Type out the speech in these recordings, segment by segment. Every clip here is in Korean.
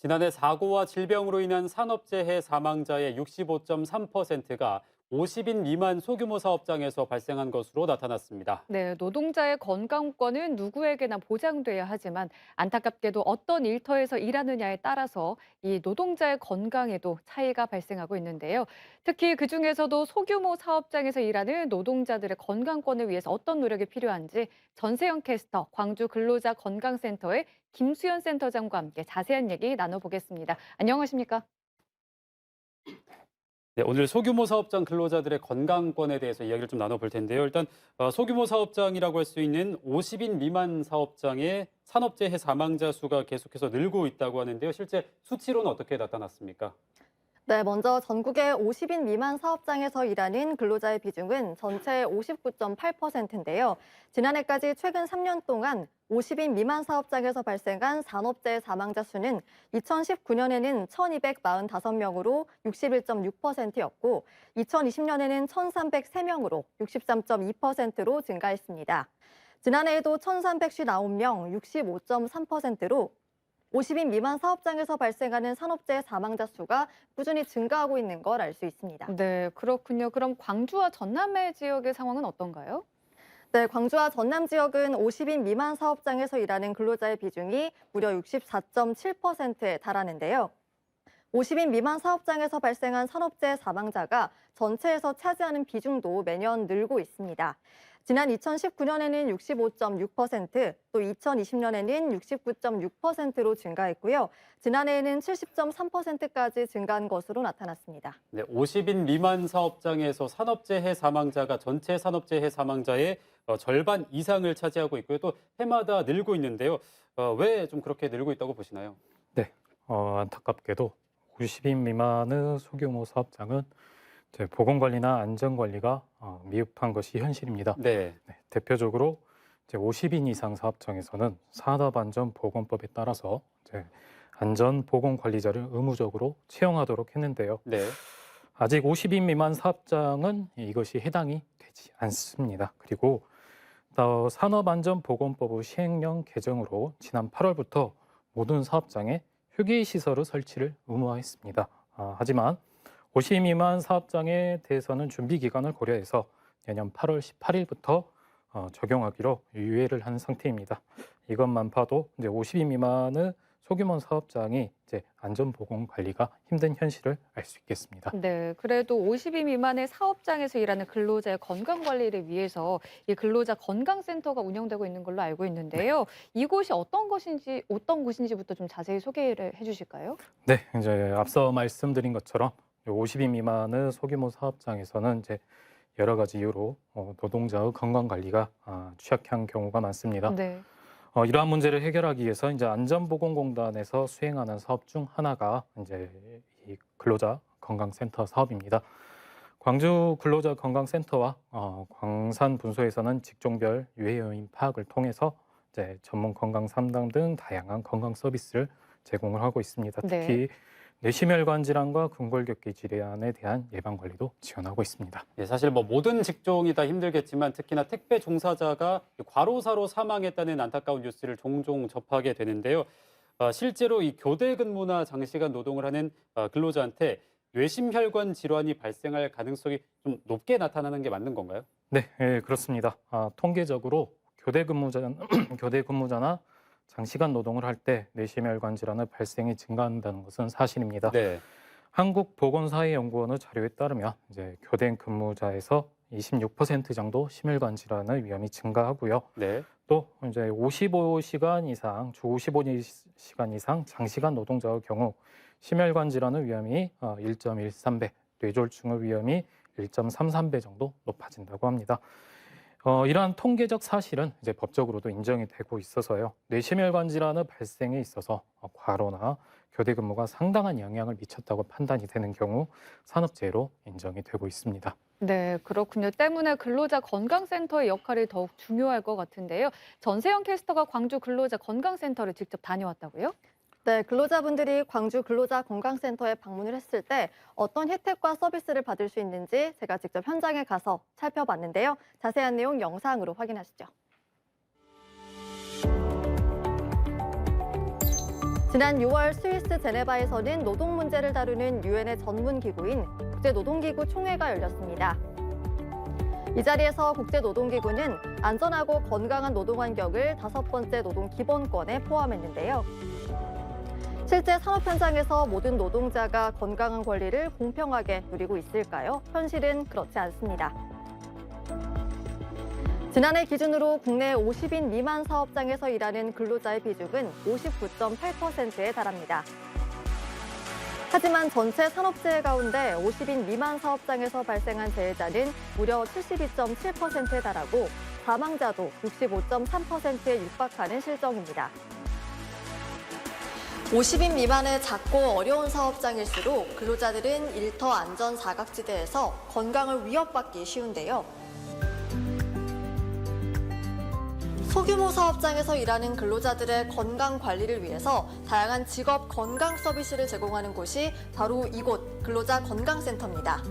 지난해 사고와 질병으로 인한 산업재해 사망자의 65.3%가 50인 미만 소규모 사업장에서 발생한 것으로 나타났습니다. 네, 노동자의 건강권은 누구에게나 보장돼야 하지만 안타깝게도 어떤 일터에서 일하느냐에 따라서 이 노동자의 건강에도 차이가 발생하고 있는데요. 특히 그중에서도 소규모 사업장에서 일하는 노동자들의 건강권을 위해서 어떤 노력이 필요한지 전세영 캐스터, 광주 근로자 건강센터의 김수현 센터장과 함께 자세한 얘기 나눠보겠습니다. 안녕하십니까? 네, 오늘 소규모 사업장 근로자들의 건강권에 대해서 이야기를 좀 나눠볼 텐데요. 일단 소규모 사업장이라고 할 수 있는 50인 미만 사업장의 산업재해 사망자 수가 계속해서 늘고 있다고 하는데요. 실제 수치로는 어떻게 나타났습니까? 네, 먼저 전국의 50인 미만 사업장에서 일하는 근로자의 비중은 전체의 59.8%인데요. 지난해까지 최근 3년 동안 50인 미만 사업장에서 발생한 산업재해 사망자 수는 2019년에는 1,245명으로 61.6%였고 2020년에는 1,303명으로 63.2%로 증가했습니다. 지난해에도 1,359명, 65.3%로 50인 미만 사업장에서 발생하는 산업재해 사망자 수가 꾸준히 증가하고 있는 걸 알 수 있습니다. 네, 그렇군요. 그럼 광주와 전남의 지역의 상황은 어떤가요? 네, 광주와 전남 지역은 50인 미만 사업장에서 일하는 근로자의 비중이 무려 64.7%에 달하는데요. 50인 미만 사업장에서 발생한 산업재해 사망자가 전체에서 차지하는 비중도 매년 늘고 있습니다. 지난 2019년에는 65.6%, 또 2020년에는 69.6%로 증가했고요. 지난해에는 70.3%까지 증가한 것으로 나타났습니다. 네, 50인 미만 사업장에서 산업재해 사망자가 전체 산업재해 사망자의 절반 이상을 차지하고 있고요. 또 해마다 늘고 있는데요. 왜 좀 그렇게 늘고 있다고 보시나요? 네, 안타깝게도 50인 미만의 소규모 사업장은 이제 보건관리나 안전관리가 미흡한 것이 현실입니다. 네. 네, 대표적으로 이제 50인 이상 사업장에서는 산업안전보건법에 따라서 이제 안전보건관리자를 의무적으로 채용하도록 했는데요. 네. 아직 50인 미만 사업장은 이것이 해당이 되지 않습니다. 그리고 산업안전보건법의 시행령 개정으로 지난 8월부터 모든 사업장에 휴게시설의 설치를 의무화했습니다. 하지만 50인 미만 사업장에 대해서는 준비 기간을 고려해서 내년 8월 18일부터 적용하기로 유예를 한 상태입니다. 이것만 봐도 이제 50인 미만의 소규모 사업장이 이제 안전보건 관리가 힘든 현실을 알 수 있겠습니다. 네, 그래도 50인 미만의 사업장에서 일하는 근로자의 건강 관리를 위해서 이 근로자 건강센터가 운영되고 있는 걸로 알고 있는데요. 이곳이 어떤 곳인지부터 좀 자세히 소개를 해주실까요? 네, 이제 앞서 말씀드린 것처럼 50인 미만의 소규모 사업장에서는 이제 여러 가지 이유로 노동자의 건강 관리가 취약한 경우가 많습니다. 네. 이러한 문제를 해결하기 위해서 이제 안전보건공단에서 수행하는 사업 중 하나가 이제 이 근로자 건강센터 사업입니다. 광주 근로자 건강센터와 광산 분소에서는 직종별 유해 요인 파악을 통해서 이제 전문 건강 상담 등 다양한 건강 서비스를 제공을 하고 있습니다. 네. 특히 뇌심혈관 질환과 근골격계 질환에 대한 예방 관리도 지원하고 있습니다. 예, 사실 뭐 모든 직종이 다 힘들겠지만 특히나 택배 종사자가 과로사로 사망했다는 안타까운 뉴스를 종종 접하게 되는데요. 실제로 이 교대 근무나 장시간 노동을 하는 근로자한테 뇌심혈관 질환이 발생할 가능성이 좀 높게 나타나는 게 맞는 건가요? 네, 예, 그렇습니다. 통계적으로 교대 근무자나 장시간 노동을 할 때 뇌심혈관 질환의 발생이 증가한다는 것은 사실입니다. 네. 한국보건사회연구원의 자료에 따르면 이제 교대 근무자에서 26% 정도 심혈관 질환의 위험이 증가하고요. 네. 또 이제 55시간 이상, 주 55시간 이상 장시간 노동자의 경우 심혈관 질환의 위험이 1.13배, 뇌졸중의 위험이 1.33배 정도 높아진다고 합니다. 이러한 통계적 사실은 이제 법적으로도 인정이 되고 있어서요. 뇌심혈관 질환의 발생에 있어서 과로나 교대 근무가 상당한 영향을 미쳤다고 판단이 되는 경우 산업재해로 인정이 되고 있습니다. 네, 그렇군요. 때문에 근로자 건강센터의 역할이 더욱 중요할 것 같은데요. 전세영 캐스터가 광주 근로자 건강센터를 직접 다녀왔다고요? 네, 근로자분들이 광주 근로자 건강센터에 방문을 했을 때 어떤 혜택과 서비스를 받을 수 있는지 제가 직접 현장에 가서 살펴봤는데요. 자세한 내용 영상으로 확인하시죠. 지난 6월 스위스 제네바에서는 노동 문제를 다루는 유엔의 전문 기구인 국제노동기구 총회가 열렸습니다. 이 자리에서 국제노동기구는 안전하고 건강한 노동 환경을 5번째 노동 기본권에 포함했는데요. 실제 산업 현장에서 모든 노동자가 건강한 권리를 공평하게 누리고 있을까요? 현실은 그렇지 않습니다. 지난해 기준으로 국내 50인 미만 사업장에서 일하는 근로자의 비중은 59.8%에 달합니다. 하지만 전체 산업재해 가운데 50인 미만 사업장에서 발생한 재해자는 무려 72.7%에 달하고 사망자도 65.3%에 육박하는 실정입니다. 50인 미만의 작고 어려운 사업장일수록 근로자들은 일터 안전 사각지대에서 건강을 위협받기 쉬운데요. 소규모 사업장에서 일하는 근로자들의 건강 관리를 위해서 다양한 직업 건강 서비스를 제공하는 곳이 바로 이곳 근로자 건강센터입니다.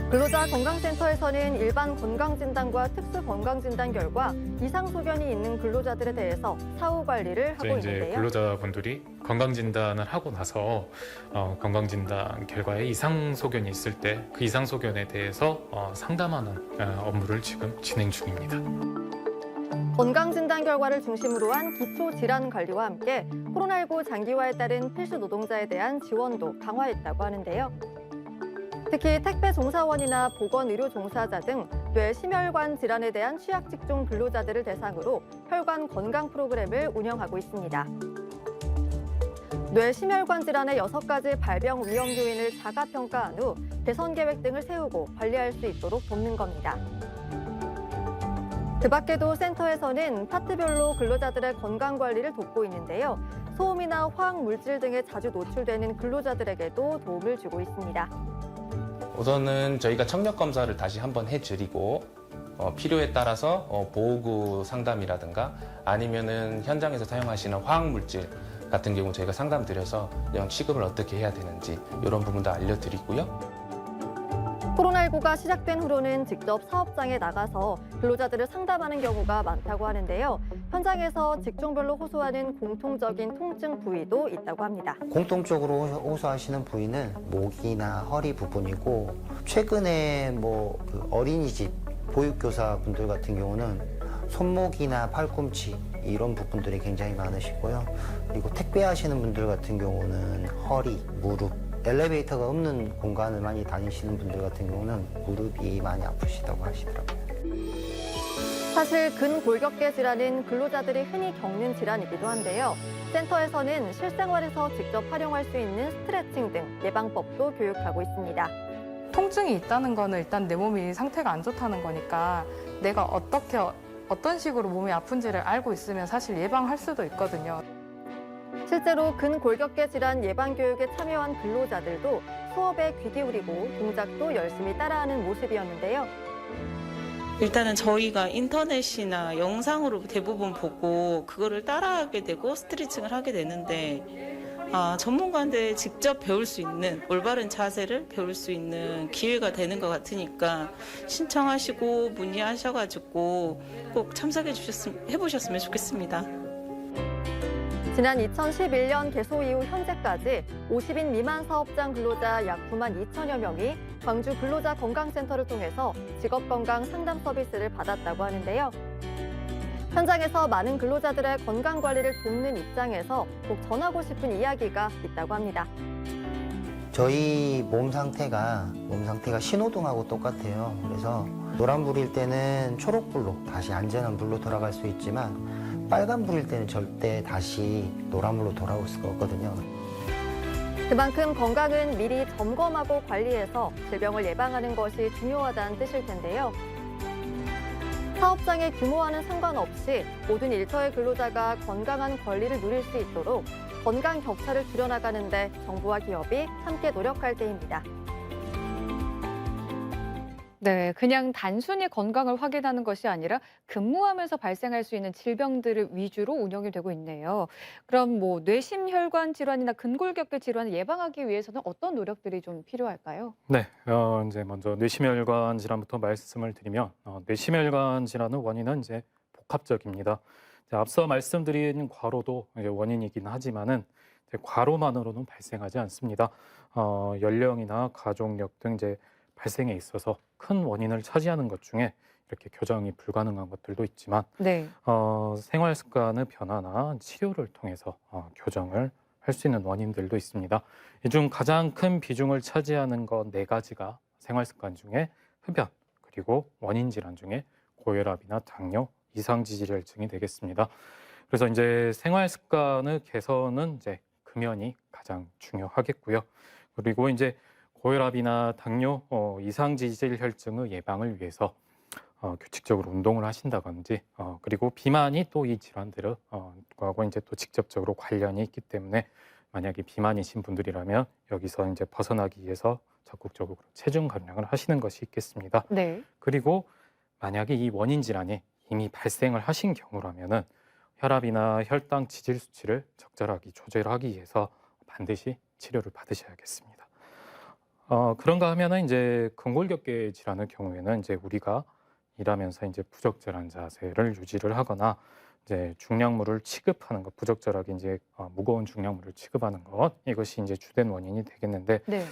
근로자 건강센터에서는 일반 건강진단과 특수 건강진단 결과 이상 소견이 있는 근로자들에 대해서 사후 관리를 하고 이제 있는데요. 근로자분들이 건강진단을 하고 나서 건강진단 결과에 이상 소견이 있을 때 그 이상 소견에 대해서 상담하는 업무를 지금 진행 중입니다. 건강진단 결과를 중심으로 한 기초질환관리와 함께 코로나19 장기화에 따른 필수 노동자에 대한 지원도 강화했다고 하는데요. 특히 택배 종사원이나 보건의료 종사자 등 뇌 심혈관 질환에 대한 취약 직종 근로자들을 대상으로 혈관 건강 프로그램을 운영하고 있습니다. 뇌 심혈관 질환의 6가지 발병 위험 요인을 자가 평가한 후 개선 계획 등을 세우고 관리할 수 있도록 돕는 겁니다. 그 밖에도 센터에서는 파트별로 근로자들의 건강 관리를 돕고 있는데요. 소음이나 화학 물질 등에 자주 노출되는 근로자들에게도 도움을 주고 있습니다. 우선은 저희가 청력 검사를 다시 한번 해드리고 필요에 따라서 보호구 상담이라든가 아니면은 현장에서 사용하시는 화학 물질 같은 경우 저희가 상담 드려서 취급을 어떻게 해야 되는지 이런 부분도 알려드리고요. 코로나19가 시작된 후로는 직접 사업장에 나가서 근로자들을 상담하는 경우가 많다고 하는데요. 현장에서 직종별로 호소하는 공통적인 통증 부위도 있다고 합니다. 공통적으로 호소하시는 부위는 목이나 허리 부분이고 최근에 어린이집 보육교사분들 같은 경우는 손목이나 팔꿈치 이런 부분들이 굉장히 많으시고요. 그리고 택배하시는 분들 같은 경우는 허리, 무릎, 엘리베이터가 없는 공간을 많이 다니시는 분들 같은 경우는 무릎이 많이 아프시다고 하시더라고요. 사실 근골격계 질환은 근로자들이 흔히 겪는 질환이기도 한데요. 센터에서는 실생활에서 직접 활용할 수 있는 스트레칭 등 예방법도 교육하고 있습니다. 통증이 있다는 거는 일단 내 몸이 상태가 안 좋다는 거니까 내가 어떤 식으로 몸이 아픈지를 알고 있으면 사실 예방할 수도 있거든요. 실제로 근골격계 질환 예방 교육에 참여한 근로자들도 수업에 귀 기울이고 동작도 열심히 따라하는 모습이었는데요. 일단은 저희가 인터넷이나 영상으로 대부분 보고 그거를 따라하게 되고 스트레칭을 하게 되는데 전문가한테 직접 배울 수 있는 올바른 자세를 배울 수 있는 기회가 되는 것 같으니까 신청하시고 문의하셔가지고 꼭 해보셨으면 좋겠습니다. 지난 2011년 개소 이후 현재까지 50인 미만 사업장 근로자 약 9만 2천여 명이 광주 근로자 건강센터를 통해서 직업건강 상담 서비스를 받았다고 하는데요. 현장에서 많은 근로자들의 건강관리를 돕는 입장에서 꼭 전하고 싶은 이야기가 있다고 합니다. 저희 몸 상태가 신호등하고 똑같아요. 그래서 노란불일 때는 초록불로 다시 안전한 불로 돌아갈 수 있지만 빨간불일 때는 절대 다시 노란불로 돌아올 수가 없거든요. 그만큼 건강은 미리 점검하고 관리해서 질병을 예방하는 것이 중요하다는 뜻일 텐데요. 사업장의 규모와는 상관없이 모든 일터의 근로자가 건강한 권리를 누릴 수 있도록 건강 격차를 줄여나가는 데 정부와 기업이 함께 노력할 때입니다. 네, 그냥 단순히 건강을 확인하는 것이 아니라 근무하면서 발생할 수 있는 질병들을 위주로 운영이 되고 있네요. 그럼 뇌심혈관 질환이나 근골격계 질환을 예방하기 위해서는 어떤 노력들이 좀 필요할까요? 네, 이제 먼저 뇌심혈관 질환부터 말씀을 드리면 뇌심혈관 질환의 원인은 이제 복합적입니다. 앞서 말씀드린 과로도 이제 원인이긴 하지만은 이제 과로만으로는 발생하지 않습니다. 연령이나 가족력 등 이제 발생에 있어서 큰 원인을 차지하는 것 중에 이렇게 교정이 불가능한 것들도 있지만 네. 생활 습관의 변화나 치료를 통해서 교정을 할 수 있는 원인들도 있습니다. 이 중 가장 큰 비중을 차지하는 것 4가지가 생활 습관 중에 흡연, 그리고 원인 질환 중에 고혈압이나 당뇨, 이상지질혈증이 되겠습니다. 그래서 이제 생활 습관의 개선은 이제 금연이 가장 중요하겠고요. 그리고 이제 고혈압이나 당뇨, 이상지질혈증의 예방을 위해서 규칙적으로 운동을 하신다든지, 그리고 비만이 또 이 질환들을 하고 이제 또 직접적으로 관련이 있기 때문에 만약에 비만이신 분들이라면 여기서 이제 벗어나기 위해서 적극적으로 체중 감량을 하시는 것이 있겠습니다. 네. 그리고 만약에 이 원인 질환이 이미 발생을 하신 경우라면은 혈압이나 혈당 지질 수치를 적절하게 조절하기 위해서 반드시 치료를 받으셔야겠습니다. 그런가 하면은 이제 근골격계 질환의 경우에는 이제 우리가 일하면서 이제 부적절한 자세를 유지를 하거나 이제 중량물을 취급하는 것, 부적절하게 이제 무거운 중량물을 취급하는 것, 이것이 이제 주된 원인이 되겠는데, 네.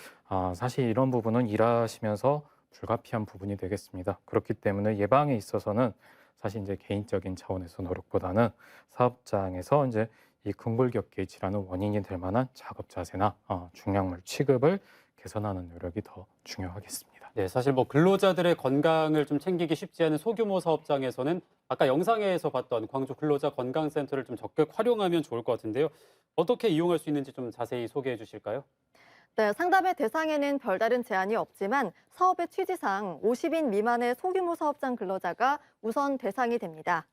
사실 이런 부분은 일하시면서 불가피한 부분이 되겠습니다. 그렇기 때문에 예방에 있어서는 사실 이제 개인적인 차원에서 노력보다는 사업장에서 이제 이 근골격계 질환의 원인이 될 만한 작업 자세나 중량물 취급을 개선하는 노력이 더 중요하겠습니다. 네, 사실 뭐 근로자들의 건강을 좀 챙기기 쉽지 않은 소규모 사업장에서는 아까 영상에서 봤던 광주 근로자 건강센터를 좀 적극 활용하면 좋을 것 같은데요. 어떻게 이용할 수 있는지 좀 자세히 소개해 주실까요? 네, 상담의 대상에는 별다른 제한이 없지만 사업의 취지상 50인 미만의 소규모 사업장 근로자가 우선 대상이 됩니다.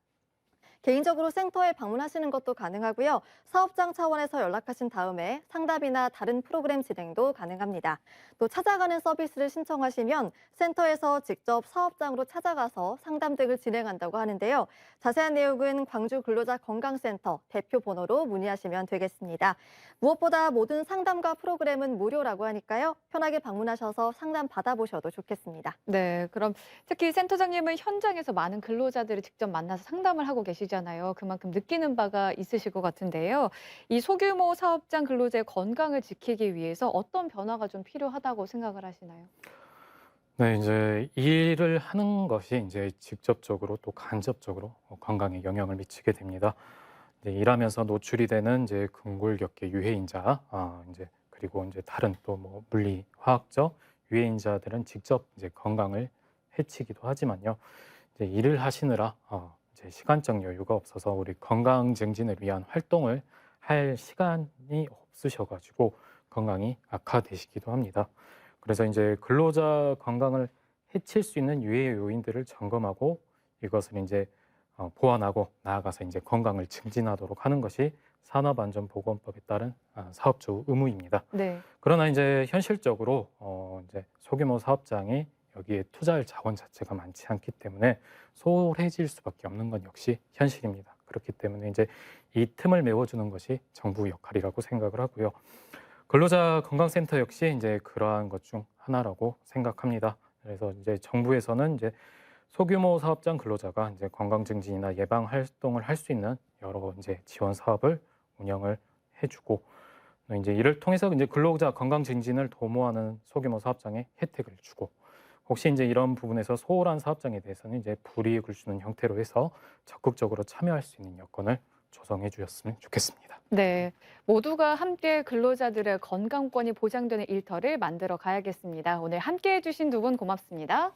개인적으로 센터에 방문하시는 것도 가능하고요. 사업장 차원에서 연락하신 다음에 상담이나 다른 프로그램 진행도 가능합니다. 또 찾아가는 서비스를 신청하시면 센터에서 직접 사업장으로 찾아가서 상담 등을 진행한다고 하는데요. 자세한 내용은 광주 근로자 건강센터 대표 번호로 문의하시면 되겠습니다. 무엇보다 모든 상담과 프로그램은 무료라고 하니까요. 편하게 방문하셔서 상담 받아보셔도 좋겠습니다. 네. 그럼 특히 센터장님은 현장에서 많은 근로자들을 직접 만나서 상담을 하고 계시잖아요. 그만큼 느끼는 바가 있으실 것 같은데요. 이 소규모 사업장 근로자의 건강을 지키기 위해서 어떤 변화가 좀 필요하다고 생각을 하시나요? 네, 이제 일을 하는 것이 이제 직접적으로 또 간접적으로 건강에 영향을 미치게 됩니다. 이제 일하면서 노출이 되는 이제 근골격계 유해인자, 이제 그리고 이제 다른 또 뭐 물리, 화학적 유해인자들은 직접 이제 건강을 해치기도 하지만요. 이제 일을 하시느라 이제 시간적 여유가 없어서 우리 건강 증진을 위한 활동을 할 시간이 없으셔가지고 건강이 악화되시기도 합니다. 그래서 이제 근로자 건강을 해칠 수 있는 유해 요인들을 점검하고 이것을 이제 보완하고 나아가서 이제 건강을 증진하도록 하는 것이 산업안전보건법에 따른 사업주 의무입니다. 네. 그러나 이제 현실적으로 이제 소규모 사업장이 여기에 투자할 자원 자체가 많지 않기 때문에 소홀해질 수밖에 없는 건 역시 현실입니다. 그렇기 때문에 이제 이 틈을 메워주는 것이 정부 역할이라고 생각을 하고요. 근로자 건강센터 역시 이제 그러한 것 중 하나라고 생각합니다. 그래서 이제 정부에서는 이제 소규모 사업장 근로자가 이제 건강 증진이나 예방 활동을 할 수 있는 여러 이제 지원 사업을 운영을 해주고 이제 이를 통해서 이제 근로자 건강 증진을 도모하는 소규모 사업장에 혜택을 주고 혹시 이제 이런 부분에서 소홀한 사업장에 대해서는 이제 불이익을 주는 형태로 해서 적극적으로 참여할 수 있는 여건을 조성해 주셨으면 좋겠습니다. 네. 모두가 함께 근로자들의 건강권이 보장되는 일터를 만들어 가야겠습니다. 오늘 함께 해주신 두 분 고맙습니다.